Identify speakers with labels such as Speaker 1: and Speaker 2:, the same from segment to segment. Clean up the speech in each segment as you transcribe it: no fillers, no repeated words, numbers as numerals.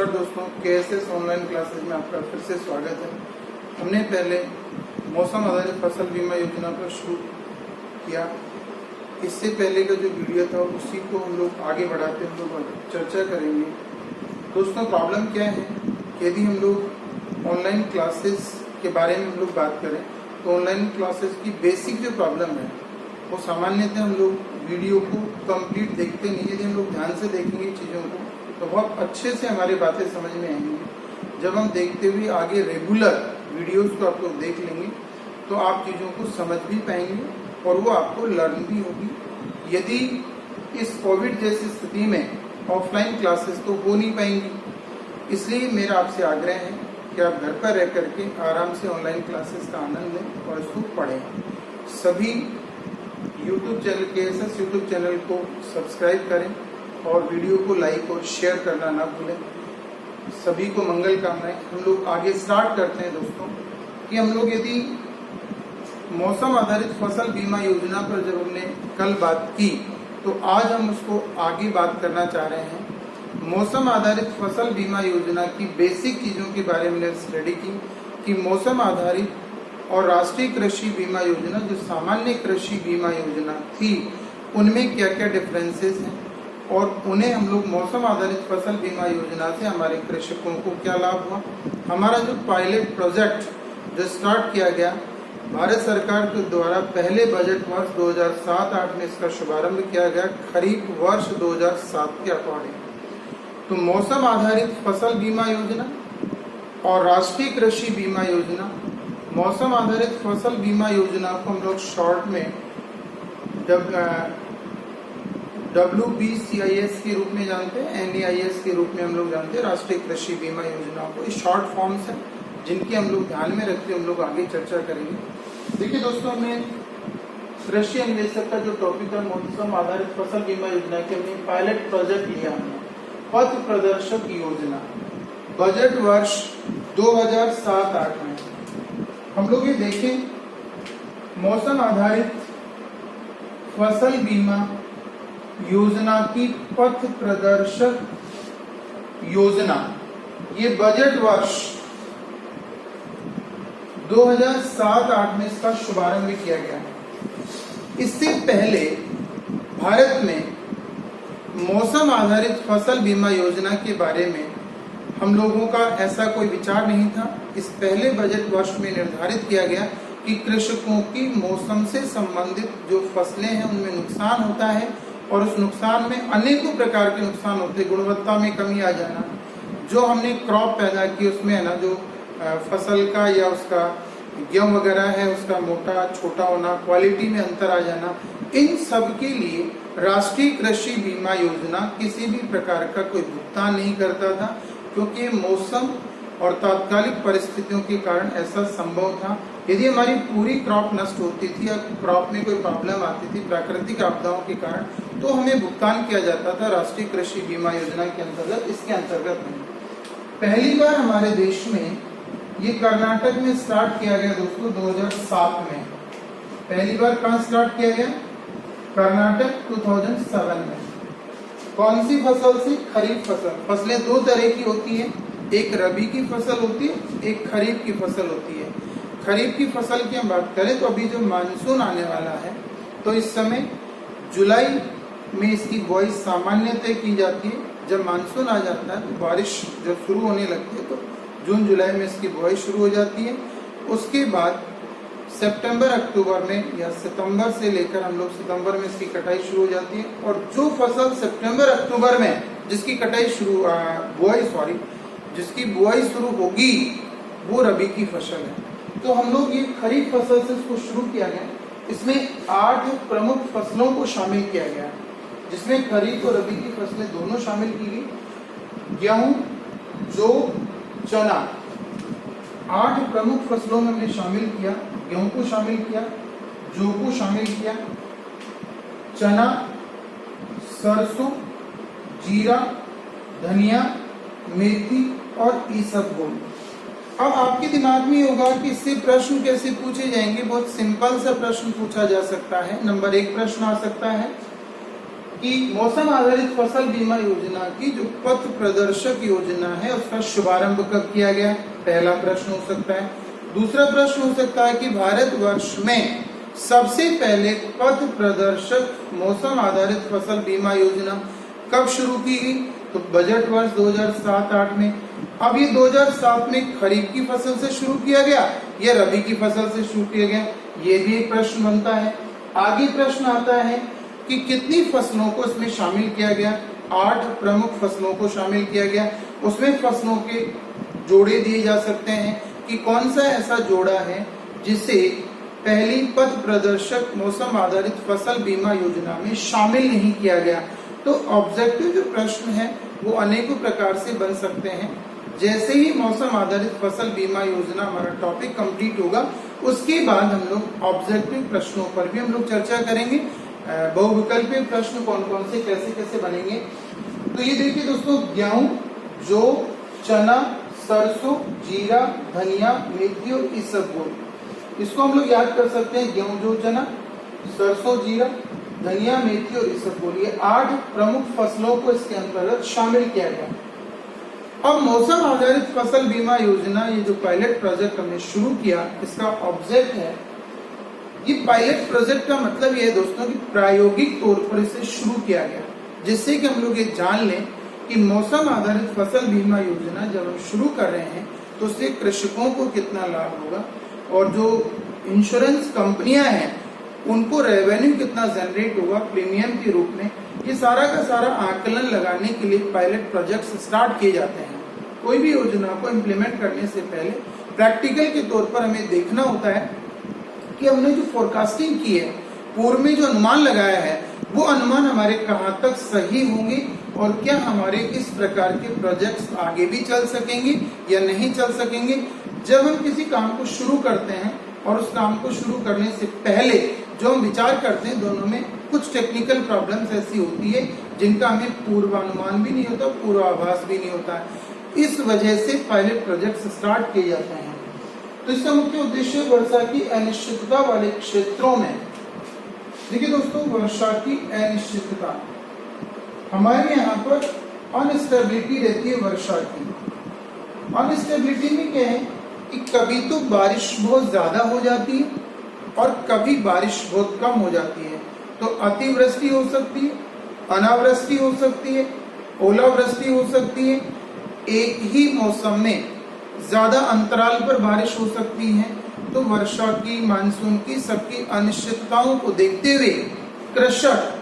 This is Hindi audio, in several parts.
Speaker 1: दोस्तों, KSS ऑनलाइन क्लासेज में आपका फिर से स्वागत है। हमने पहले मौसम आधारित फसल बीमा योजना पर शुरू किया। इससे पहले का जो वीडियो था उसी को हम लोग आगे बढ़ाते हम लोग चर्चा करेंगे। दोस्तों, प्रॉब्लम क्या है, यदि हम लोग ऑनलाइन क्लासेस के बारे में हम लोग बात करें तो ऑनलाइन क्लासेस की बेसिक जो प्रॉब्लम है वो सामान्यतः हम लोग वीडियो को कंप्लीट देखते नहीं। यदि हम लोग ध्यान से देखेंगे चीज़ों को तो बहुत अच्छे से हमारी बातें समझ में आएंगी। जब हम देखते हुए आगे रेगुलर वीडियोस को आप लोग देख लेंगे तो आप चीज़ों को समझ भी पाएंगे और वो आपको लर्न भी होगी। यदि इस कोविड जैसी स्थिति में ऑफलाइन क्लासेस तो हो नहीं पाएंगी, इसलिए मेरा आपसे आग्रह है कि आप घर पर रह करके आराम से ऑनलाइन क्लासेस का आनंद लें और इसको पढ़ें। सभी YouTube channel KSS YouTube channel को सब्सक्राइब करें और वीडियो को लाइक और शेयर करना ना भूलें। सभी को मंगल कामनाएं। हम लोग आगे स्टार्ट करते हैं दोस्तों कि हम लोग यदि मौसम आधारित फसल बीमा योजना पर जब हमने कल बात की तो आज हम उसको आगे बात करना चाह रहे हैं। मौसम आधारित फसल बीमा योजना की बेसिक चीज़ों के बारे में स्टडी की कि मौसम आधारित और राष्ट्रीय कृषि बीमा योजना जो सामान्य कृषि बीमा योजना थी उनमें क्या क्या डिफरेंसेस हैं और उन्हें हम लोग मौसम आधारित फसल बीमा योजना से हमारे कृषकों को क्या लाभ हुआ। हमारा जो पायलट प्रोजेक्ट जो स्टार्ट किया गया भारत सरकार के द्वारा पहले बजट वर्ष 2007-08 में इसका शुभारंभ किया गया खरीफ वर्ष 2007 के अकॉर्डिंग। तो मौसम आधारित फसल बीमा योजना और राष्ट्रीय कृषि बीमा योजना, मौसम आधारित फसल बीमा योजना को हम लोग शॉर्ट में WBCIS के रूप में जानते हैं, NEIS के रूप में हम लोग जानते हैं। राष्ट्रीय कृषि बीमा योजना को ये शॉर्ट फॉर्म्स हैं जिनकी हम लोग ध्यान में रखते हम लोग आगे चर्चा करेंगे। देखिए दोस्तों, हमने कृषि अन्वेषक का जो टॉपिक है मौसम आधारित फसल बीमा योजना के हमने पायलट प्रोजेक्ट लिया। हमने पथ प्रदर्शक योजना बजट वर्ष 2007-08 में हम लोग ये देखें मौसम आधारित फसल बीमा योजना की पथ प्रदर्शक योजना, ये बजट वर्ष 2007-08 में इसका शुभारंभ किया गया है। इससे पहले भारत में मौसम आधारित फसल बीमा योजना के बारे में हम लोगों का ऐसा कोई विचार नहीं था। इस पहले बजट वर्ष में निर्धारित किया गया कि कृषकों की मौसम से संबंधित जो फसलें हैं उनमें नुकसान होता है और उस नुकसान में अनेकों प्रकार के नुकसान होते हैं। गुणवत्ता में कमी आ जाना, जो हमने क्रॉप पैदा की उसमें है ना, जो फसल का या उसका गेहूं वगैरह है उसका मोटा छोटा होना, क्वालिटी में अंतर आ जाना, इन सब के लिए राष्ट्रीय कृषि बीमा योजना किसी भी प्रकार का कोई भुगतान नहीं करता था, क्योंकि मौसम और तात्कालिक परिस्थितियों के कारण ऐसा संभव था। यदि हमारी पूरी क्रॉप नष्ट होती थी या क्रॉप में कोई प्रॉब्लम आती थी प्राकृतिक आपदाओं के कारण, तो हमें भुगतान किया जाता था राष्ट्रीय कृषि बीमा योजना के अंतर्गत। इसके अंतर्गत नहीं। पहली बार हमारे देश में ये कर्नाटक में स्टार्ट किया गया दोस्तों 2007 में। पहली बार कहाँ स्टार्ट किया गया? कर्नाटक 2007 में। कौन सी फसल से? खरीफ फसल। फसलें दो तरह की होती हैं, एक रबी की फसल होती है, एक खरीफ की फसल होती है। खरीफ की फसल की हम बात करें तो अभी जो मानसून आने वाला है तो इस समय जुलाई में इसकी बुआई सामान्यतः की जाती है। जब मानसून आ जाता है तो बारिश जब शुरू होने लगती है तो जून जुलाई में इसकी बुआई शुरू हो जाती है। उसके बाद सितंबर अक्टूबर में या सितंबर से लेकर हम लोग सितंबर में इसकी कटाई शुरू हो जाती है। और जो फसल सितंबर अक्टूबर में जिसकी जिसकी बुआई शुरू होगी वो रबी की फसल है। तो हम लोग ये खरीफ फसल से इसको शुरू किया गया। इसमें 8 प्रमुख फसलों को शामिल किया गया, जिसमें खरीफ और रबी की फसलें दोनों शामिल की गई। गेहूं, जौ, चना, 8 प्रमुख फसलों में हमने शामिल किया। गेहूं को शामिल किया, जौ को शामिल किया, चना, सरसों, जीरा, धनिया, मेथी और इसबगोल। अब आपके दिमाग में होगा कि इससे प्रश्न कैसे पूछे जाएंगे। बहुत सिंपल सा प्रश्न पूछा जा सकता है। नंबर 1 प्रश्न आ सकता है कि मौसम आधारित फसल बीमा योजना की जो पथ प्रदर्शक योजना है उसका शुभारंभ कब किया गया, पहला प्रश्न हो सकता है। दूसरा प्रश्न हो सकता है कि भारतवर्ष में सबसे पहले पथ प्रदर्शक मौसम आधारित फसल बीमा योजना कब शुरू की गई, तो बजट वर्ष 2007-8 में। अब ये 2007 में खरीफ की फसल से शुरू किया गया या रबी की फसल से शुरू किया गया, ये भी एक प्रश्न बनता है। आगे प्रश्न आता है कि कितनी फसलों को इसमें शामिल किया गया, 8 प्रमुख फसलों को शामिल किया गया। उसमें फसलों के जोड़े दिए जा सकते हैं कि कौन सा ऐसा जोड़ा है जिसे पहली पथ प्रदर्शक मौसम आधारित फसल बीमा योजना में शामिल नहीं किया गया। तो ऑब्जेक्टिव जो प्रश्न है वो अनेकों प्रकार से बन सकते हैं। जैसे ही मौसम आधारित फसल बीमा योजना हमारा टॉपिक कंप्लीट होगा उसके बाद हम लोग ऑब्जेक्टिव प्रश्नों पर भी हम लोग चर्चा करेंगे। बहुविकल्पीय प्रश्न कौन कौन से कैसे कैसे बनेंगे। तो ये देखिए दोस्तों, गेहूं, जौ, चना, सरसों, जीरा, धनिया, मेथी और इसबगोल, इसको हम लोग याद कर सकते हैं। गेहूं, जौ, चना, सरसों, जीरा, धनिया, मेथी और इसबगोल, ये 8 प्रमुख फसलों को इसके अंतर्गत शामिल किया गया। अब मौसम आधारित फसल बीमा योजना, ये जो पायलट प्रोजेक्ट हमने शुरू किया, इसका ऑब्जेक्ट है, ये पायलट प्रोजेक्ट का मतलब ये है दोस्तों कि प्रायोगिक तौर पर इसे शुरू किया गया, जिससे कि हम लोग ये जान लें कि मौसम आधारित फसल बीमा योजना जब हम शुरू कर रहे हैं तो उससे कृषकों को कितना लाभ होगा और जो इंश्योरेंस कंपनियां हैं उनको रेवेन्यू कितना जनरेट होगा प्रीमियम के रूप में। ये सारा का सारा आकलन लगाने के लिए पायलट प्रोजेक्ट्स स्टार्ट किए जाते हैं। कोई भी योजना को इम्प्लीमेंट करने से पहले प्रैक्टिकल के तौर पर हमें देखना होता है कि हमने जो फोरकास्टिंग की है, पूर्व में जो अनुमान लगाया है, वो अनुमान हमारे कहाँ तक सही होंगे और क्या हमारे इस प्रकार के प्रोजेक्ट्स आगे भी चल सकेंगे या नहीं चल सकेंगे। जब हम किसी काम को शुरू करते हैं और उस काम को शुरू करने से पहले जो हम विचार करते हैं, दोनों में कुछ टेक्निकल प्रॉब्लम्स ऐसी होती है जिनका हमें पूर्वानुमान भी नहीं होता, पूर्वाभास भी नहीं होता है। इस वजह से पायलट प्रोजेक्ट स्टार्ट किए जाते हैं। तो इसका मुख्य उद्देश्य वर्षा की अनिश्चितता वाले क्षेत्रों में, देखिए दोस्तों, वर्षा की अनिश्चितता, हमारे यहाँ पर अनस्टेबिलिटी रहती है वर्षा की। अनस्टेबिलिटी में क्या है कि कभी तो बारिश बहुत ज्यादा हो जाती है और कभी बारिश बहुत कम हो जाती है। तो अतिवृष्टि हो सकती है, अनावृष्टि हो सकती है, ओलावृष्टि हो सकती है। एक ही मौसम में ज्यादा अंतराल पर बारिश हो सकती है। तो वर्षा की, मानसून की, सबकी अनिश्चितताओं को देखते हुए कृषक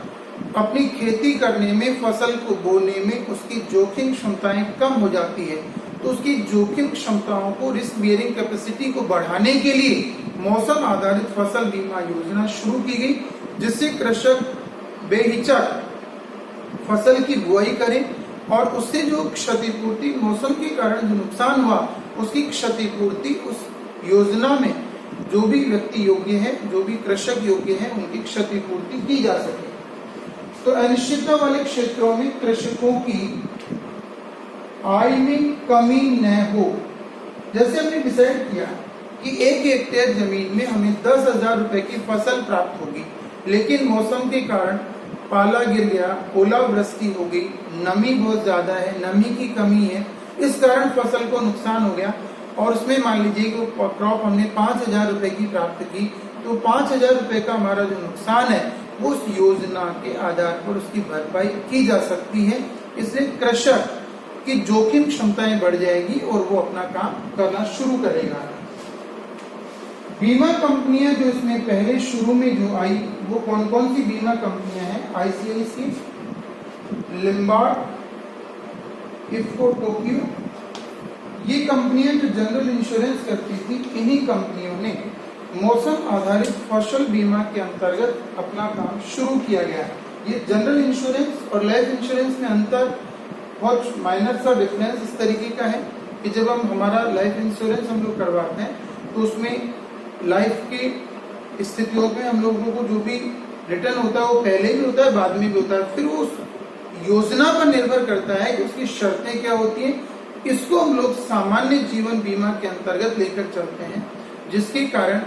Speaker 1: अपनी खेती करने में, फसल को बोने में उसकी जोखिम क्षमताएं कम हो जाती है। तो उसकी जोखिम क्षमताओं को, रिस्क बियरिंग कैपेसिटी को बढ़ाने के लिए मौसम आधारित फसल बीमा योजना शुरू की गई, जिससे कृषक बेहिचक फसल की बुआई करें और उससे जो क्षतिपूर्ति, मौसम के कारण जो नुकसान हुआ, उसकी क्षतिपूर्ति उस योजना में जो भी व्यक्ति योग्य है, जो भी कृषक योग्य है, उनकी क्षतिपूर्ति की जा सके। तो अनिश्चितता वाले क्षेत्रों में कृषकों की आय में कमी न हो। जैसे हमने डिसाइड किया कि 1 हेक्टेयर जमीन में हमें 10,000 रुपए की फसल प्राप्त होगी, लेकिन मौसम के कारण पाला गिर गया, ओलावृष्टि हो गई, नमी बहुत ज्यादा है, नमी की कमी है, इस कारण फसल को नुकसान हो गया और उसमें मान लीजिए कि क्रॉप हमने 5,000 रुपए की प्राप्त की, तो 5,000 रुपए का हमारा जो नुकसान है वो उस योजना के आधार पर उसकी भरपाई की जा सकती है। इसलिए कृषक की जोखिम क्षमताएं बढ़ जाएगी और वो अपना काम करना शुरू करेगा। बीमा कंपनियां जो इसमें पहले शुरू में जो आई, वो कौन कौन सी बीमा कंपनियां हैं? आईसीआईसी, लिम्बार्ड, इफ्को, टोक्यो, ये कंपनियां जो जनरल इंश्योरेंस करती थी, इन्हीं कंपनियों ने मौसम आधारित फसल बीमा के अंतर्गत अपना काम शुरू किया गया। ये जनरल इंश्योरेंस और लाइफ इंश्योरेंस में अंतर बहुत माइनर सा डिफरेंस इस तरीके का है कि जब हम हमारा लाइफ इंश्योरेंस हम लोग करवाते हैं तो उसमें लाइफ की स्थितियों में हम लोगों को जो भी रिटर्न होता है वो पहले भी होता है, बाद में भी होता है, फिर वो उस योजना पर निर्भर करता है कि उसकी शर्तें क्या होती हैं। इसको हम लोग सामान्य जीवन बीमा के अंतर्गत लेकर चलते हैं, जिसके कारण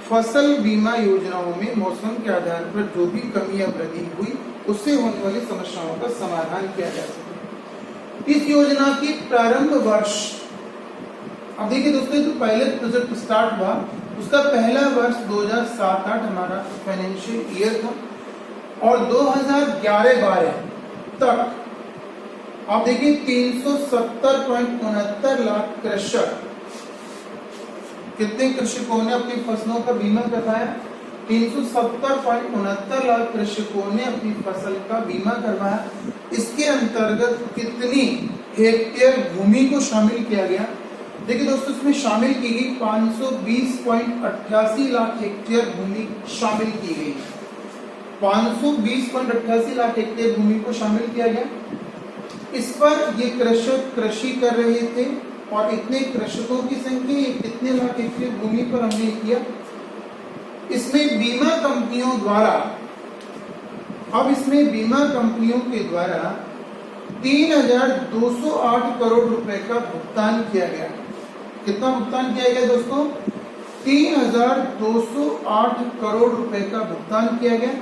Speaker 1: फसल बीमा योजनाओं में मौसम के आधार पर जो भी कमी या वृद्धि हुई उससे होने वाली समस्याओं का समाधान किया जा सके। इस योजना की प्रारंभ वर्ष, अब देखिए दोस्तों, जो पायलट प्रोजेक्ट स्टार्ट हुआ उसका पहला वर्ष 2007-08 हमारा फाइनेंशियल ईयर था और 2011-12 तक आप देखिए 370.69 लाख कृषक, कितने कृषकों ने अपनी फसलों का बीमा करवाया? 370.69 लाख कृषकों ने अपनी फसल का बीमा करवाया। इसके अंतर्गत कितनी हेक्टेयर भूमि को शामिल किया गया? देखिए दोस्तों, इसमें शामिल की गई 520.88 लाख हेक्टेयर भूमि शामिल की गई। 520.88 लाख हेक्टेयर भूमि को शामिल किया गया। इस पर ये कृषक कृषि कर रहे थे और इतने कृषकों की संख्या, ये कितने लाख हेक्टेयर भूमि पर हमने किया। इसमें बीमा कंपनियों द्वारा, अब इसमें बीमा कंपनियों के द्वारा 3,208 करोड़ रुपए का भुगतान किया गया। कितना भुगतान किया गया दोस्तों? 3,208 करोड़ रुपए का भुगतान किया गया।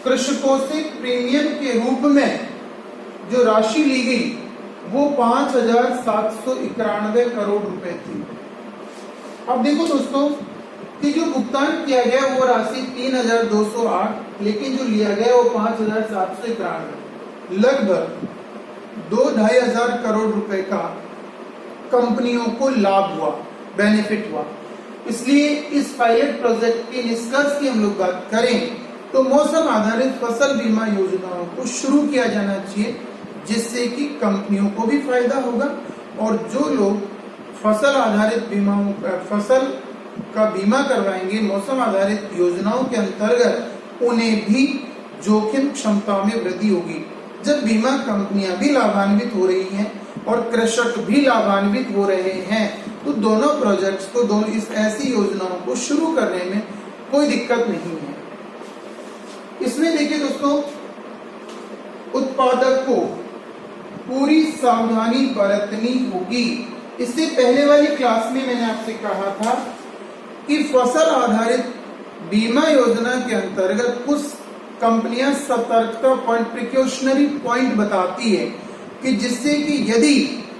Speaker 1: कृषकों से प्रीमियम के रूप में जो राशि ली गई वो 5,791 करोड़ रुपए थी। अब देखो दोस्तों कि जो भुगतान किया गया वो राशि 3,208, लेकिन जो लिया गया वो 5,791, लगभग 2-2.5 करोड़ रुपए का कंपनियों को लाभ हुआ, बेनिफिट हुआ। इसलिए इस पायलट प्रोजेक्ट के निष्कर्ष की हम लोग बात करें तो मौसम आधारित फसल बीमा योजनाओं को शुरू किया जाना चाहिए, जिससे कि कंपनियों को भी फायदा होगा और जो लोग फसल आधारित बीमाओं का, फसल का बीमा करवाएंगे मौसम आधारित योजनाओं के अंतर्गत, उन्हें भी जोखिम क्षमता में वृद्धि होगी। जब बीमा कंपनियां भी लाभान्वित हो रही हैं और कृषक भी लाभान्वित हो रहे हैं तो दोनों प्रोजेक्ट्स को, दोनों इस ऐसी योजनाओं को शुरू करने में कोई दिक्कत नहीं है। इसमें देखिए दोस्तों, उत्पादक को पूरी सावधानी बरतनी होगी। इससे पहले वाली क्लास में मैंने आपसे कहा था कि फसल आधारित बीमा योजना के अंतर्गत कुछ कंपनियां सतर्कता पॉइंट, प्रिकॉशनरी पॉइंट बताती है कि जिससे कि यदि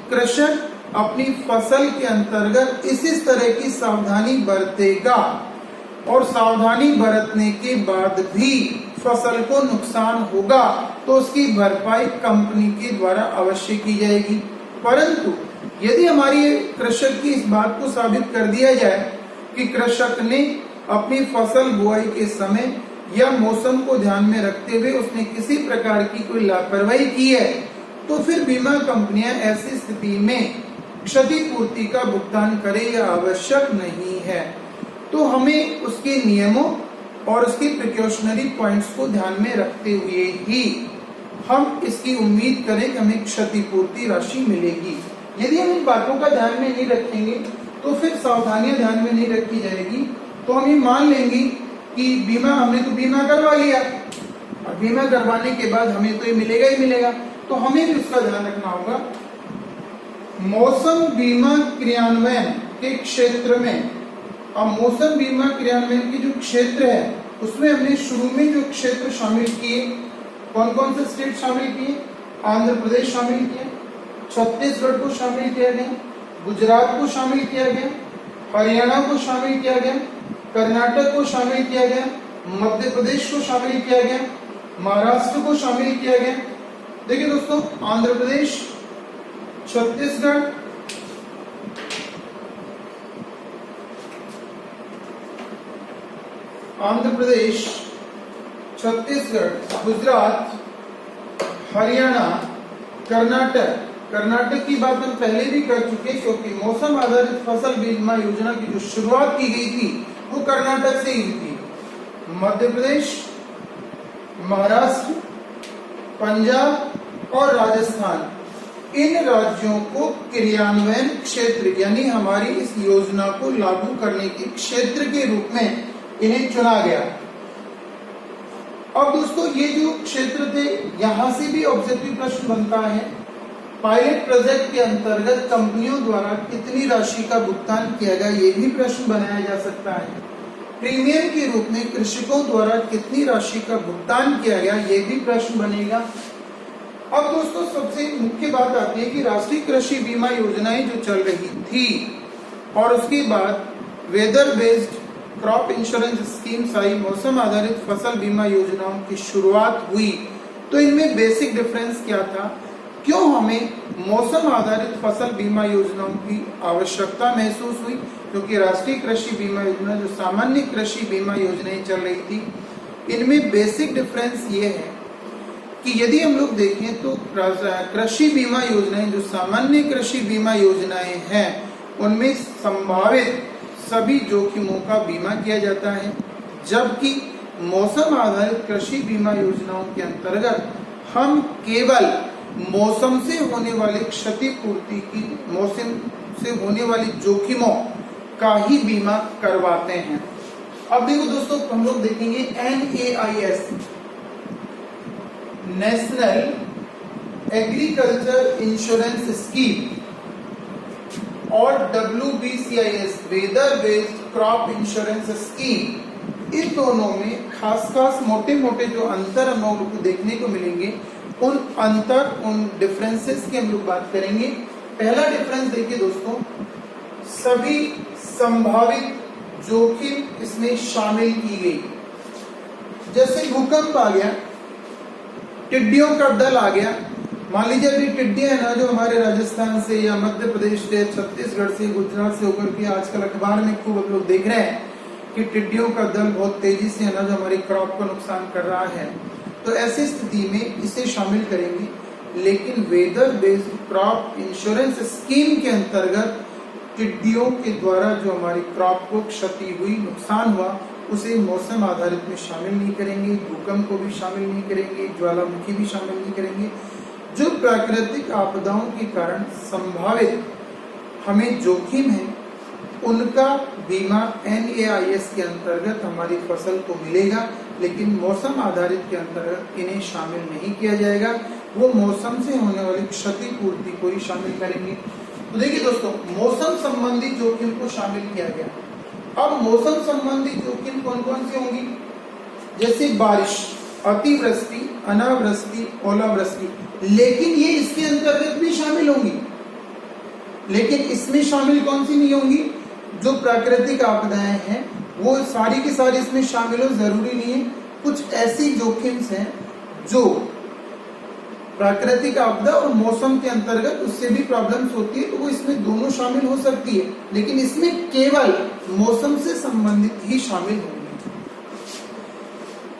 Speaker 1: कृषक अपनी फसल के अंतर्गत इस तरह की सावधानी बरतेगा और सावधानी बरतने के बाद भी फसल को नुकसान होगा तो उसकी भरपाई कंपनी के द्वारा अवश्य की जाएगी। परंतु यदि हमारी कृषक की इस बात को साबित कर दिया जाए कि कृषक ने अपनी फसल बुआई के समय या मौसम को ध्यान में रखते हुए उसने किसी प्रकार की कोई लापरवाही की है, तो फिर बीमा कंपनियां ऐसी स्थिति में क्षतिपूर्ति का भुगतान करे या आवश्यक नहीं है। तो हमें उसके नियमों और उसकी प्रिकॉशनरी पॉइंट्स को ध्यान में रखते हुए ही हम इसकी उम्मीद करें कि हमें क्षतिपूर्ति राशि मिलेगी। यदि हम इन बातों का ध्यान में नहीं रखेंगे तो फिर सावधानियां ध्यान में नहीं रखी जाएगी, तो हम ये मान लेंगे कि बीमा, हमने तो बीमा करवा लिया और बीमा करवाने के बाद हमें तो ये मिलेगा ही मिलेगा, तो हमें भी उसका ध्यान रखना होगा। मौसम बीमा क्रियान्वयन के क्षेत्र में, अब मौसम बीमा क्रियान्वयन की जो क्षेत्र है उसमें हमने शुरू में जो क्षेत्र शामिल किए, कौन कौन से स्टेट शामिल किए? आंध्र प्रदेश शामिल किया, छत्तीसगढ़ को शामिल किया गया, गुजरात को शामिल किया गया, हरियाणा को शामिल किया गया, कर्नाटक को शामिल किया गया, मध्य प्रदेश को शामिल किया गया, महाराष्ट्र को शामिल किया गया। देखिए दोस्तों, आंध्र प्रदेश, छत्तीसगढ़, आंध्र प्रदेश, छत्तीसगढ़, गुजरात, हरियाणा, कर्नाटक। कर्नाटक की बात हम पहले भी कर चुके क्योंकि मौसम आधारित फसल बीमा योजना की जो शुरुआत की गई थी वो कर्नाटक से ही थी। मध्य प्रदेश, महाराष्ट्र, पंजाब और राजस्थान, इन राज्यों को क्रियान्वयन क्षेत्र यानी हमारी इस योजना को लागू करने के क्षेत्र के रूप में इन्हें चुना गया। अब दोस्तों, ये जो क्षेत्र थे, यहां से भी ऑब्जेक्टिव प्रश्न बनता है। पायलट प्रोजेक्ट के अंतर्गत कंपनियों द्वारा कितनी राशि का भुगतान किया गया, ये भी प्रश्न बनाया जा सकता है। प्रीमियम के रूप में कृषकों द्वारा कितनी राशि का भुगतान किया गया, ये भी प्रश्न बनेगा। अब दोस्तों सबसे मुख्य बात आती है कि राष्ट्रीय कृषि बीमा योजनाएं जो चल रही थी और उसके बाद weather based crop insurance schemes आई, मौसम आधारित फसल बीमा योजनाओं की शुरुआत हुई, तो इनमें बेसिक डिफरेंस क्या था, क्यों हमें मौसम आधारित फसल बीमा योजनाओं की आवश्यकता महसूस हुई, क्योंकि राष्ट्रीय कृषि बीमा योजना जो सामान्य कृषि बीमा योजनाएं चल रही थी, इनमें बेसिक डिफरेंस ये है कि यदि हम लोग देखें तो कृषि बीमा योजनाएं जो सामान्य कृषि बीमा योजनाएं हैं उनमें संभावित सभी जोखिमों का बीमा किया जाता है, जबकि मौसम आधारित कृषि बीमा योजनाओं के अंतर्गत हम केवल मौसम से होने वाली क्षतिपूर्ति की, मौसम से होने वाली जोखिमों का ही बीमा करवाते हैं। अब देखो दोस्तों, हम लोग देखेंगे NAIS national agriculture insurance scheme और WBCIS weather based crop insurance scheme, इन दोनों में खास मोटे मोटे जो अंतर हम लोगों को देखने को मिलेंगे, उन अंतर, उन डिफरेंसेस की हम लोग बात करेंगे। पहला डिफरेंस देखिए दोस्तों, सभी संभावित जोखिम इसमें शामिल की गई। जैसे भूकंप आ गया, टिड्डियों का दल आ गया, मान लीजिए अभी टिड्डियां है ना जो हमारे राजस्थान से या मध्य प्रदेश से, छत्तीसगढ़ से, गुजरात से होकर के आजकल अखबार में खूब हम लोग देख रहे हैं कि टिड्डियों का दल बहुत तेजी से है ना जो हमारी क्रॉप को नुकसान कर रहा है, तो ऐसी स्थिति में इसे शामिल करेंगे। लेकिन weather based crop insurance scheme के अंतर्गत टिड्डियों के द्वारा जो हमारी क्रॉप को क्षति हुई, नुकसान हुआ, उसे मौसम आधारित में शामिल नहीं करेंगे, भूकंप को भी शामिल नहीं करेंगे, ज्वालामुखी भी शामिल नहीं करेंगे। जो प्राकृतिक आपदाओं के कारण संभावित हमें जोखिम है, उनका बीमा NAIS के अंतर्गत हमारी फसल को मिलेगा, लेकिन मौसम आधारित के अंतर्गत इन्हें शामिल नहीं किया जाएगा। वो मौसम से होने वाली क्षतिपूर्ति को ही शामिल करेंगे। तो देखिए दोस्तों, मौसम संबंधी जोखिम को शामिल किया गया। अब मौसम संबंधी जोखिम कौन कौन सी होंगी, जैसे बारिश, अतिवृष्टि, अनावृष्टि, ओलावृष्टि, लेकिन ये इसके अंतर्गत भी शामिल होंगी। लेकिन इसमें शामिल कौन सी नहीं होंगी, जो प्राकृतिक आपदाएं हैं वो सारी की सारी इसमें शामिल हो जरूरी नहीं है। कुछ ऐसी जोखिम हैं जो प्राकृतिक आपदा और मौसम के अंतर्गत उससे भी प्रॉब्लम्स होती है, तो वो इसमें दोनों शामिल हो सकती है, लेकिन इसमें केवल मौसम से संबंधित ही शामिल होंगी।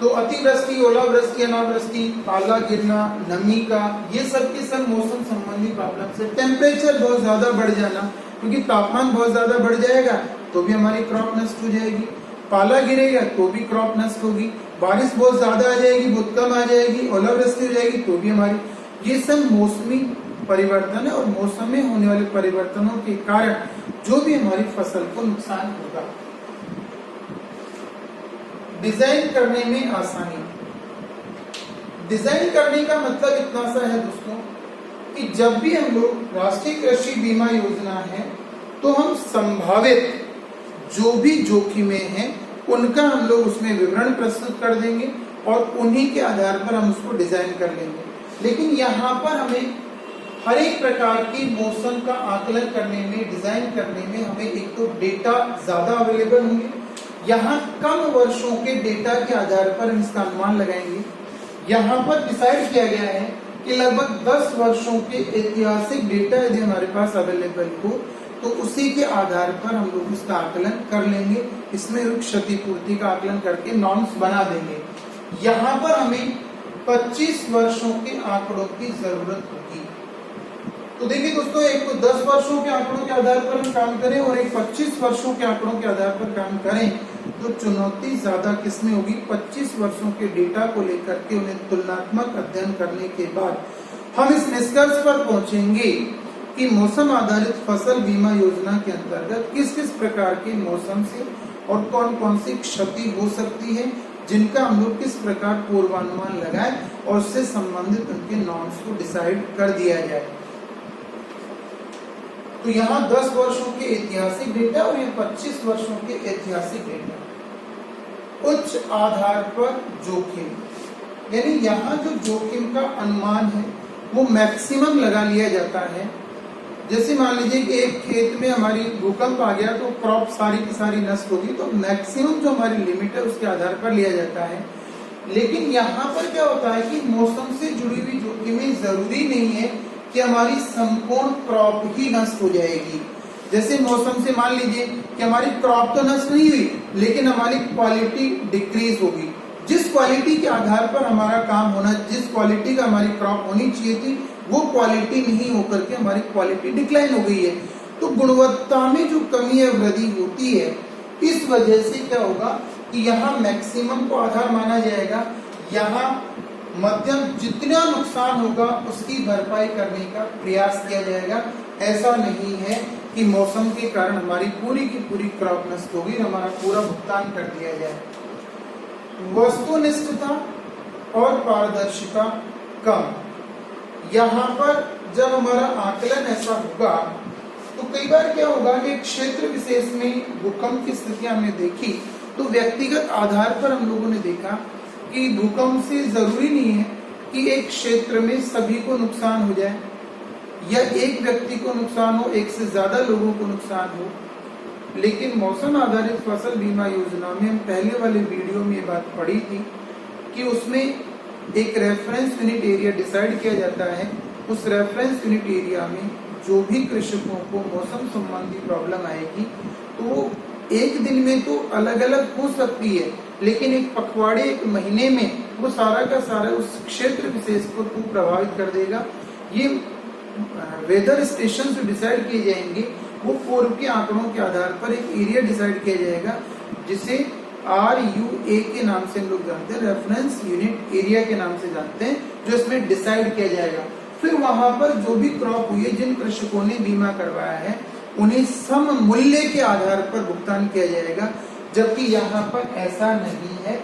Speaker 1: तो अतिवृष्टि, ओलावृष्टि, अनावृष्टि, पाला गिरना, नमी का, ये सब के सब मौसम संबंधी प्रॉब्लम से। टेम्परेचर बहुत ज्यादा बढ़ जाना, क्योंकि तापमान बहुत ज्यादा बढ़ जाएगा तो भी हमारी क्रॉप नष्ट हो जाएगी, पाला गिरेगा तो भी क्रॉप नष्ट होगी, बारिश बहुत ज्यादा आ जाएगी, बहुत कम आ जाएगी, ओलावृष्टि हो जाएगी तो भी हमारी, ये सब मौसमी परिवर्तन है और मौसम में होने वाले परिवर्तनों के कारण जो भी हमारी फसल को नुकसान होगा। डिजाइन करने में आसानी, डिजाइन करने का मतलब इतना सा है दोस्तों कि जब भी हम लोग राष्ट्रीय कृषि बीमा योजना है तो हम संभावित जो भी जोखिमें हैं उनका हम लोग उसमें विवरण प्रस्तुत कर देंगे और उन्हीं के आधार पर हम उसको डिजाइन कर लेंगे। लेकिन यहाँ पर हमें हर एक प्रकार की मौसम का आकलन करने में, डिजाइन करने में हमें एक तो डेटा ज्यादा अवेलेबल होंगे, यहाँ कम वर्षों के डेटा के आधार पर हम इसका अनुमान लगाएंगे। यहाँ पर डिसाइड किया गया है कि लगभग 10 वर्षों के ऐतिहासिक डेटा यदि हमारे पास अवेलेबल हो तो उसी के आधार पर हम लोग इसका आकलन कर लेंगे, इसमें क्षतिपूर्ति का आकलन करके नॉर्म्स बना देंगे। यहाँ पर हमें 25 वर्षों के आंकड़ों की जरूरत होगी। तो देखिए दोस्तों, एक तो 10 वर्षों के आंकड़ों के आधार पर हम काम करें और एक 25 वर्षों के आंकड़ों के आधार पर काम करें, तो चुनौती ज्यादा किसमें होगी, 25 वर्षों के डेटा को लेकर के उन्हें तुलनात्मक अध्ययन करने के बाद हम इस निष्कर्ष पर पहुंचेंगे कि मौसम आधारित फसल बीमा योजना के अंतर्गत किस किस प्रकार के मौसम से और कौन कौन सी क्षति हो सकती है, जिनका हम लोग किस प्रकार पूर्वानुमान लगाएं और उससे संबंधित उनके नॉर्म्स को डिसाइड कर दिया जाए। तो यहाँ 10 वर्षों के ऐतिहासिक डेटा और ये 25 वर्षों के ऐतिहासिक डेटा। उच्च आधार पर जोखिम, यानी यहाँ जो जोखिम का अनुमान है वो मैक्सिमम लगा लिया जाता है। जैसे मान लीजिए कि एक खेत में हमारी भूकंप आ गया तो क्रॉप सारी की सारी नष्ट होगी, तो मैक्सिमम जो हमारी लिमिट है उसके आधार पर लिया जाता है। लेकिन यहाँ पर क्या होता है कि मौसम से जुड़ी हुई जोखिमें जरूरी नहीं है कि हमारी संपूर्ण क्रॉप ही नष्ट हो जाएगी। जैसे मौसम से मान लीजिए कि हमारी क्रॉप तो नष्ट नहीं हुई, लेकिन हमारी क्वालिटी डिक्रीज होगी। जिस क्वालिटी के आधार पर हमारा काम होना, जिस क्वालिटी का हमारी क्रॉप होनी चाहिए थी, वो क्वालिटी नहीं होकर के हमारी क्वालिटी डिक्लाइन हो गई है। तो गुणवत्ता में जो कमी या वृद्धि होती है, इस वजह से क्या होगा कि यहाँ मैक्सिमम को आधार माना जाएगा। यहाँ मध्यम जितना नुकसान होगा उसकी भरपाई करने का प्रयास किया जाएगा। ऐसा नहीं है कि मौसम के कारण हमारी पूरी की पूरी क्रॉप नष्ट होगी, हमारा पूरा भुगतान कर दिया जाए। वस्तुनिष्ठता और पारदर्शिता कम। यहाँ पर जब हमारा आकलन ऐसा होगा तो कई बार क्या होगा कि क्षेत्र विशेष में भूकंप की स्थिति हमने देखी, तो व्यक्तिगत आधार पर हम लोगों ने देखा कि भूकंप से जरूरी नहीं है कि एक क्षेत्र में सभी को नुकसान हो जाए या एक व्यक्ति को नुकसान हो, एक से ज्यादा लोगों को नुकसान हो। लेकिन मौसम आधारित फसल बीमा योजना में हम पहले वाले वीडियो में ये बात पढ़ी थी कि उसमें एक रेफरेंस यूनिट एरिया डिसाइड किया जाता है। उस रेफरेंस यूनिट एरिया में जो भी कृषकों को मौसम संबंधी प्रॉब्लम आएगी तो वो एक दिन में तो अलग अलग हो सकती है, लेकिन एक पखवाड़े, एक महीने में वो सारा का सारा उस क्षेत्र विशेष को प्रभावित कर देगा। ये वेदर स्टेशन जो डिसाइड किए जाएंगे वो पूर्व के आंकड़ों के आधार पर एक एरिया डिसाइड किया जाएगा, जिसे RUA के नाम से हम लोग जानते हैं, रेफरेंस यूनिट एरिया के नाम से जानते हैं, जो इसमें डिसाइड किया जाएगा। फिर वहां पर जो भी क्रॉप हुई है, जिन कृषकों ने बीमा करवाया है, उन्हें सम मूल्य के आधार पर भुगतान किया जाएगा, जबकि यहाँ पर ऐसा नहीं है।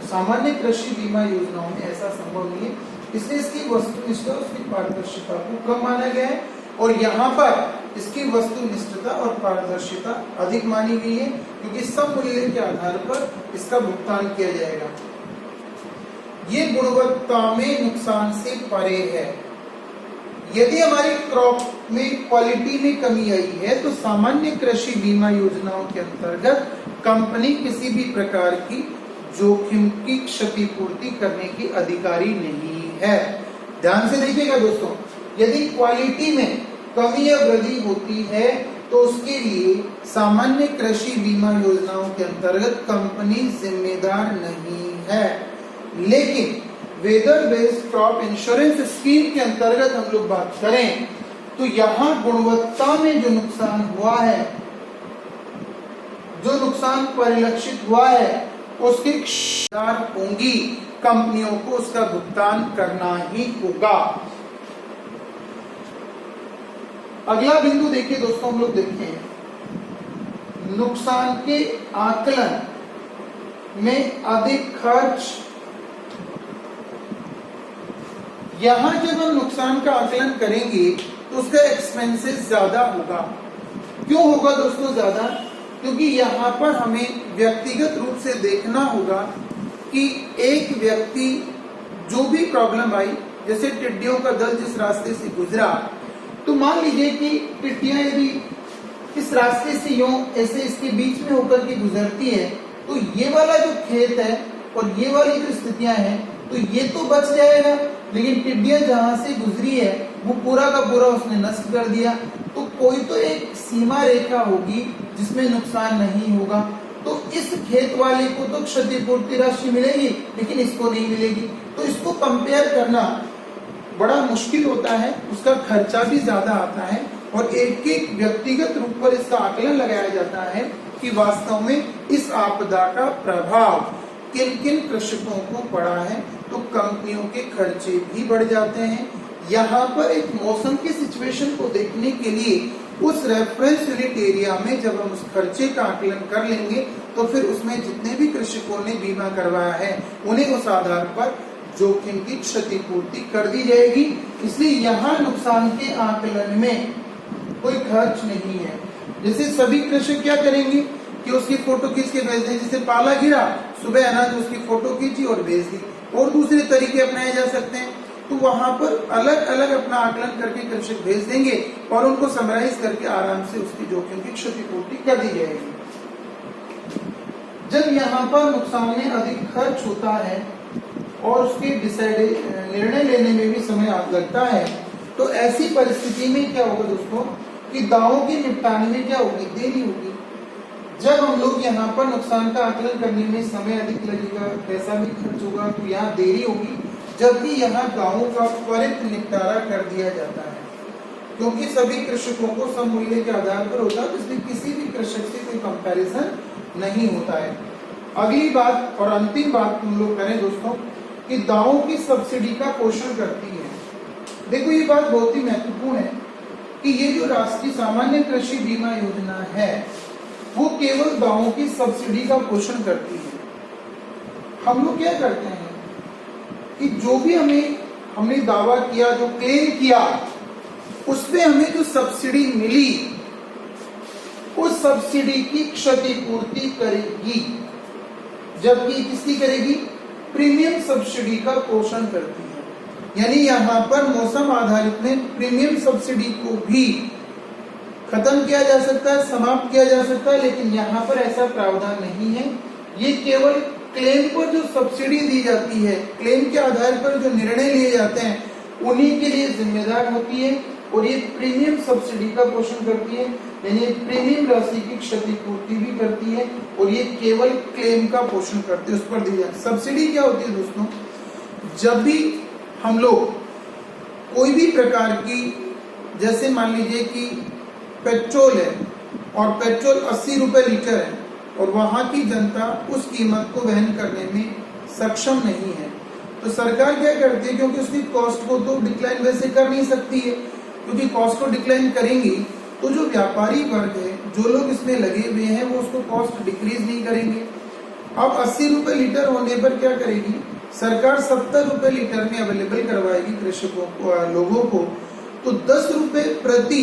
Speaker 1: सामान्य कृषि बीमा योजनाओं में ऐसा संभव नहीं है, इसलिए इसकी वस्तुनिष्ठता, उसकी पारदर्शिता को कम माना गया है और यहाँ पर इसकी वस्तुनिष्ठता और पारदर्शिता अधिक मानी गई है, क्योंकि सब मूल्य के आधार पर इसका भुगतान किया जाएगा। ये गुणवत्ता में नुकसान से परे है। यदि हमारी क्रॉप में क्वालिटी में कमी आई है तो सामान्य कृषि बीमा योजनाओं के अंतर्गत कंपनी किसी भी प्रकार की जोखिम की क्षतिपूर्ति करने की अधिकारी नहीं है। ध्यान से देखिएगा दोस्तों, यदि क्वालिटी में कमी या वृद्धि होती है तो उसके लिए सामान्य कृषि बीमा योजनाओं के अंतर्गत कंपनी जिम्मेदार नहीं है। लेकिन weather based crop insurance scheme के अंतर्गत हम लोग बात करें तो यहाँ गुणवत्ता में जो नुकसान हुआ है, जो नुकसान परिलक्षित हुआ है, उसकी जिम्मेदार होंगी कंपनियों को, उसका भुगतान करना ही होगा। अगला बिंदु देखिए दोस्तों, हम लोग देखते हैं नुकसान के आकलन में अधिक खर्च। यहां जब हम नुकसान का आकलन करेंगे तो उसका एक्सपेंसेस ज्यादा होगा। क्यों होगा दोस्तों ज्यादा? क्योंकि यहाँ पर हमें व्यक्तिगत रूप से देखना होगा कि एक व्यक्ति जो भी प्रॉब्लम आई, जैसे टिड्डियों का दल जिस रास्ते से गुजरा, तो मान लीजिए कि टिड्डियां यदि इस रास्ते से यूं ऐसे इसके बीच में होकर के गुजरती है तो ये वाला जो खेत है और ये वाली जो स्थितियां हैं तो ये तो बच जाएगा, लेकिन टिड्डियां जहां से गुजरी है वो पूरा का पूरा उसने नष्ट कर दिया। तो कोई तो एक सीमा रेखा होगी जिसमें नुकसान नहीं होगा, तो इस खेत वाले को तो क्षतिपूर्ति राशि मिलेगी लेकिन इसको नहीं मिलेगी। तो इसको कंपेयर करना बड़ा मुश्किल होता है, उसका खर्चा भी ज्यादा आता है और एक एक व्यक्तिगत रूप पर इसका आकलन लगाया जाता है कि वास्तव में इस आपदा का प्रभाव किन किन कृषकों को पड़ा है। तो कंपनियों के खर्चे भी बढ़ जाते हैं। यहाँ पर एक मौसम की सिचुएशन को देखने के लिए उस रेफरेंस यूनिट एरिया में जब हम उस खर्चे का आकलन कर लेंगे तो फिर उसमें जितने भी कृषकों ने बीमा करवाया है उन्हें उस आधार पर जोखिम की क्षतिपूर्ति कर दी जाएगी। इसलिए यहाँ नुकसान के आकलन में कोई खर्च नहीं है। जैसे सभी कृषक क्या करेंगे कि उसकी फोटो खींच के भेज दें। जैसे पाला गिरा, सुबह अनाज उसकी फोटो खींची और भेज दी। और दूसरे तरीके अपनाए जा सकते हैं। तो वहां पर अलग अलग अपना आकलन करके कृषक भेज देंगे और उनको समराइज करके आराम से उसकी जोखिम की क्षतिपूर्ति कर दी जाएगी। जब यहाँ पर नुकसान में अधिक खर्च होता है और उसके निर्णय लेने में भी समय लगता है, तो ऐसी परिस्थिति में क्या होगा दोस्तों कि दावों के निपटाने में क्या होगी, देरी होगी। जब हम लोग यहाँ पर नुकसान का आकलन करने में समय अधिक लगेगा, पैसा भी खर्च होगा, तो यहाँ देरी होगी। जबकि यहाँ दावों का त्वरित निपटारा कर दिया जाता है, क्योंकि सभी कृषकों को सम मूल्य के आधार पर होता है, इसलिए किसी भी कृषक से कोई कंपैरिजन नहीं होता है। अगली बात और अंतिम बात हम लोग करें दोस्तों कि दावों की सब्सिडी का पोषण करती है। देखो ये बात बहुत ही महत्वपूर्ण है कि ये जो राष्ट्रीय सामान्य कृषि बीमा योजना है वो केवल दावों की सब्सिडी का पोषण करती है। हम लोग क्या करते हैं कि जो भी हमने दावा किया, जो क्लेम किया, उसपे हमें जो सब्सिडी मिली उस सब्सिडी की क्षतिपूर्ति करेगी। जबकि किसकी करेगी, प्रीमियम सब्सिडी का पोषण करती है। यानी यहाँ पर मौसम आधारित में प्रीमियम सब्सिडी को भी खत्म किया जा सकता है, समाप्त किया जा सकता है, लेकिन यहाँ पर ऐसा प्रावधान नहीं है। ये केवल क्लेम पर जो सब्सिडी दी जाती है, क्लेम के आधार पर जो निर्णय लिए जाते हैं, उन्हीं के लिए जिम्मेदार होती है और ये प्रीमियम सब्सिडी का पोषण करती है। यानी प्रीमियम राशि की क्षतिपूर्ति भी करती है और ये केवल क्लेम का पोषण करती है, उस पर दी जाती है। सब्सिडी क्या होती है दोस्तों, जब भी हम लोग कोई भी प्रकार की, जैसे मान लीजिए कि पेट्रोल है और पेट्रोल 80 रुपए लीटर है और वहां की जनता उस कीमत को वहन करने में सक्षम नहीं है, तो सरकार क्या करती है, क्योंकि उसकी कॉस्ट को तो डिक्लाइन वैसे कर नहीं सकती है, क्योंकि कॉस्ट को डिक्लाइन करेंगी तो जो व्यापारी वर्ग है, जो लोग इसमें लगे हुए हैं, वो उसको कॉस्ट डिक्रीज नहीं करेंगे। अब 80 रुपए लीटर होने पर क्या करेगी सरकार, 70 रुपए लीटर में अवेलेबल करवाएगी कृषकों को, लोगों को। तो 10 रुपए प्रति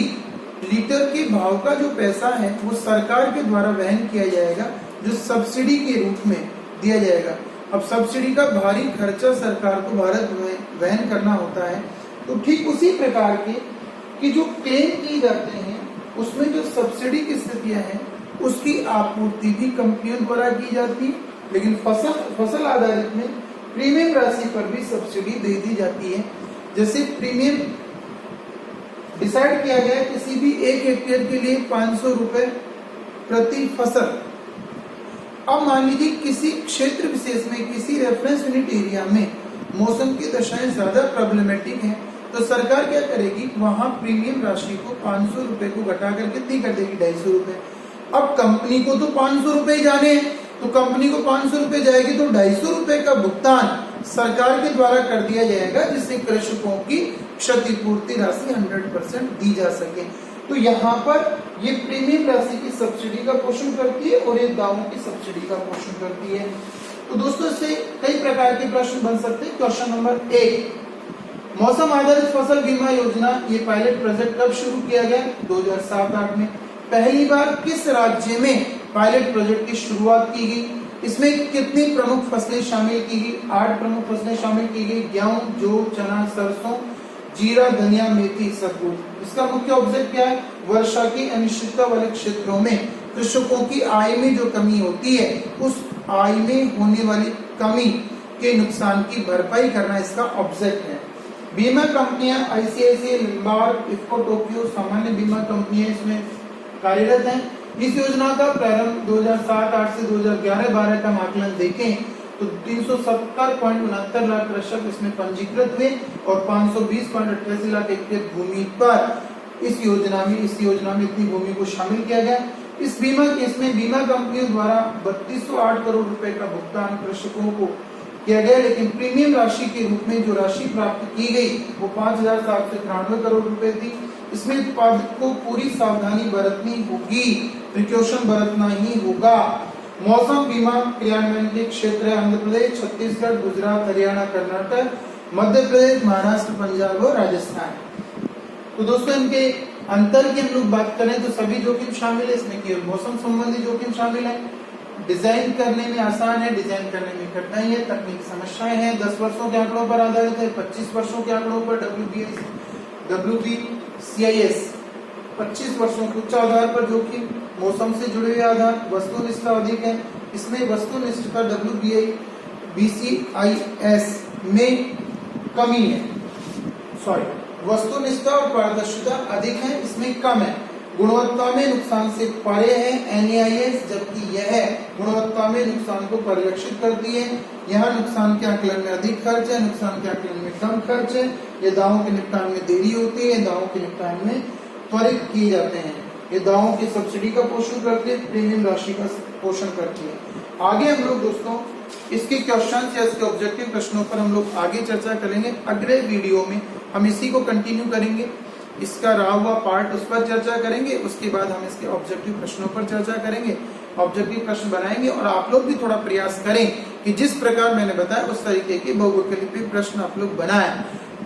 Speaker 1: लीटर के भाव का जो पैसा है वो सरकार के द्वारा वहन किया जाएगा, जो सब्सिडी के रूप में दिया जाएगा। अब सब्सिडी का भारी खर्चा सरकार को भारत में वहन करना होता है। तो ठीक उसी प्रकार के कि जो क्लेम की जाते हैं उसमें जो सब्सिडी की स्थितियां हैं उसकी आपूर्ति भी कंपनियों द्वारा की जाती है, लेकिन फसल आधारित में प्रीमियम राशि पर भी सब्सिडी दे दी जाती है। जैसे प्रीमियम डिसाइड किया गया किसी भी 1 हेक्टेयर के लिए 500 रुपए प्रति फसल। अब मान लीजिए किसी क्षेत्र विशेष में, किसी रेफरेंस यूनिट एरिया में मौसम की दशाएं ज्यादा प्रॉब्लमेटिक हैं, तो सरकार क्या करेगी, वहां प्रीमियम राशि को 500 रुपए को घटाकर कितनी कर देगी, 250 रुपए। अब कंपनी को तो 500 रुपए जाने, तो कंपनी को 500 रुपए जाएगी तो 250 रुपए का भुगतान सरकार के द्वारा कर दिया जाएगा, जिससे कृषकों की क्षतिपूर्ति राशि 100% दी जा सके। तो यहाँ पर ये प्रीमियम राशि की सब्सिडी का पोषण करती है और ये दावों की सब्सिडी का पोषण करती है। तो दोस्तों इससे कई प्रकार के प्रश्न बन सकते हैं। क्वेश्चन नंबर 1, मौसम आधारित फसल बीमा योजना, ये पायलट प्रोजेक्ट कब शुरू किया गया, 2007-8 में। पहली बार किस राज्य में पायलट प्रोजेक्ट की शुरुआत की गई, इसमें कितनी प्रमुख फसलें शामिल की गई, 8 प्रमुख फसलें शामिल की गई, गेहूं, जौ, चना, सरसों, जीरा, धनिया, मेथी, सतुर। इसका मुख्य ऑब्जेक्ट क्या है, वर्षा की अनिश्चितता वाले क्षेत्रों में कृषकों की आय में जो कमी होती है, उस आय में होने वाली कमी के नुकसान की भरपाई करना इसका ऑब्जेक्ट है। बीमा कंपनियां आईसीआईसीआई, लिम्बार्ड, इफ्को, टोक्यो सामान्य बीमा कंपनियां इसमें कार्यरत हैं। इस योजना का प्रारंभ 2007-8 से 2011-12 का आकलन देखें तो 370.69 लाख कृषक इसमें पंजीकृत हुए और 520.88 लाख हेक्टेयर भूमि पर इस योजना में इतनी भूमि को शामिल किया गया। इसमें बीमा कंपनियों द्वारा 3208 करोड़ रुपए का भुगतान कृषकों को किया गया, लेकिन प्रीमियम राशि के रूप में जो राशि प्राप्त की गई वो 5793 करोड़ रुपए थी। इसमें उत्पादक को पूरी सावधानी बरतनी होगी, प्रिकॉशन बरतना ही होगा। मौसम बीमा क्रियान्वयन के क्षेत्र है आंध्र प्रदेश, छत्तीसगढ़, गुजरात, हरियाणा, कर्नाटक, मध्य प्रदेश, महाराष्ट्र, पंजाब और राजस्थान। तो दोस्तों इनके अंतर की हम लोग बात करें तो सभी जोखिम शामिल है, इसमें केवल मौसम संबंधी जोखिम शामिल है। डिजाइन करने में आसान है, डिजाइन करने में कठिनाई है, तकनीकी समस्याएं हैं। 10 वर्षों के आंकड़ों पर आधारित है, 25 वर्षों के आंकड़ों पर WBCIS 25 वर्षों के उच्च आधार पर जोखिम, मौसम से जुड़े हुए आधार, वस्तुनिष्ठता अधिक है। इसमें वस्तुनिष्ठता WBCIS में कमी है, वस्तुनिष्ठता और पारदर्शिता अधिक है, इसमें कम है। गुणवत्ता में नुकसान से परे है NAIS, जबकि यह गुणवत्ता में नुकसान को परिलक्षित करती है। यहाँ नुकसान के आकलन में अधिक खर्च है, नुकसान के आकलन में कम खर्च है। ये दावों के निपटान में देरी होती है, दावों के निपटान में त्वरित किए जाते हैं। ये दावों की सब्सिडी का पोषण करते हैं, प्रीमियम राशि का पोषण करती है। आगे हम लोग दोस्तों इसके क्वेश्चन या इसके ऑब्जेक्टिव प्रश्नों पर हम लोग आगे चर्चा करेंगे। अगले वीडियो में हम इसी को कंटिन्यू करेंगे, इसका रहा हुआ पार्ट उस पर चर्चा करेंगे। उसके बाद हम इसके ऑब्जेक्टिव प्रश्नों पर चर्चा करेंगे, ऑब्जेक्टिव प्रश्न बनाएंगे और आप लोग भी थोड़ा प्रयास करें कि जिस प्रकार मैंने बताया उस तरीके के बहुविकल्पी प्रश्न आप लोग बनाएं।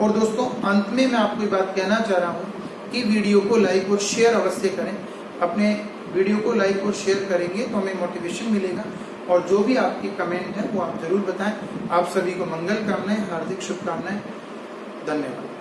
Speaker 1: और दोस्तों अंत में मैं आपको बात कहना चाह रहा हूँ कि वीडियो को लाइक और शेयर अवश्य करें। अपने वीडियो को लाइक और शेयर करेंगे तो हमें मोटिवेशन मिलेगा, और जो भी आपकी कमेंट है वो आप जरूर बताएं। आप सभी को मंगल कामनाएं, हार्दिक शुभकामनाएं। धन्यवाद।